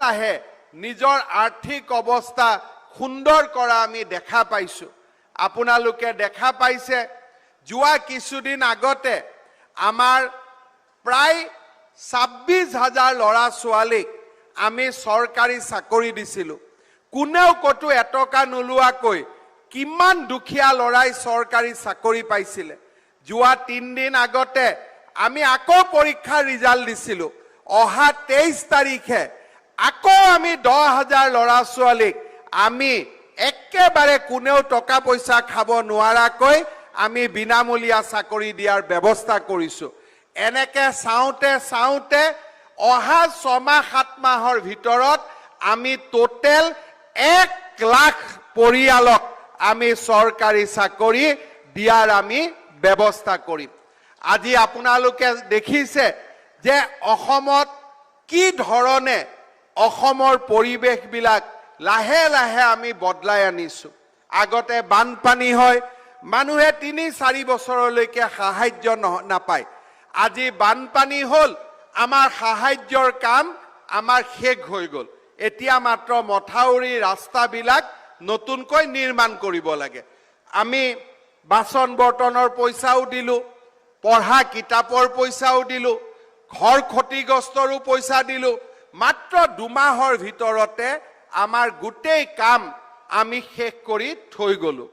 লাহে নিজৰ আৰ্থিক অৱস্থা সুন্দৰ কৰা আমি দেখা পাইছো। আপোনালোকে দেখা পাইছে যোৱা কিছুদিন আগতে আমাৰ প্ৰায় 26,000 ল'ৰা ছোৱালীক আমি চৰকাৰী চাকৰি দিছিলোঁ। কোনেও কতো এটকা নোলোৱাকৈ কিমান দুখীয়া ল'ৰাই চৰকাৰী চাকৰি পাইছিলে। যোৱা 3 দিন আগতে আমি আকৌ পৰীক্ষাৰ ৰিজাল্ট দিছিলোঁ। অহা 23 তাৰিখে আকৌ আমি 10,000 ল'ৰা ছোৱালীক আমি একেবাৰে কোনেও টকা পইচা খাব নোৱাৰাকৈ আমি বিনামূলীয়া চাকৰি দিয়াৰ ব্যৱস্থা কৰিছোঁ। এনেকে চাওঁতে চাওঁতে অহা 6 মাহ 7 মাহৰ ভিতৰত আমি টোটেল 1 লাখ পৰিয়ালক আমি চৰকাৰী চাকৰি দিয়াৰ আমি ব্যৱস্থা কৰিম। আজি আপোনালোকে দেখিছে যে অসমত কি ধৰণে অসমৰ পৰিৱেশবিলাক লাহে লাহে আমি বদলাই আনিছোঁ। আগতে বানপানী হয়, মানুহে 3-4 বছৰলৈকে সাহায্য নাপায়। আজি বানপানী হ'ল, আমাৰ সাহায্যৰ কাম আমাৰ শেষ হৈ গ'ল। এতিয়া মাত্ৰ মথাউৰি ৰাস্তাবিলাক নতুনকৈ নিৰ্মাণ কৰিব লাগে। আমি বাচন বৰ্তনৰ পইচাও দিলোঁ, পঢ়া কিতাপৰ পইচাও দিলোঁ, ঘৰ ক্ষতিগ্ৰস্তৰো পইচা দিলোঁ। মাত্ৰ 2 মাহৰ ভিতৰতে আমাৰ গোটেই কাম আমি শেষ কৰি থৈ গ'লোঁ।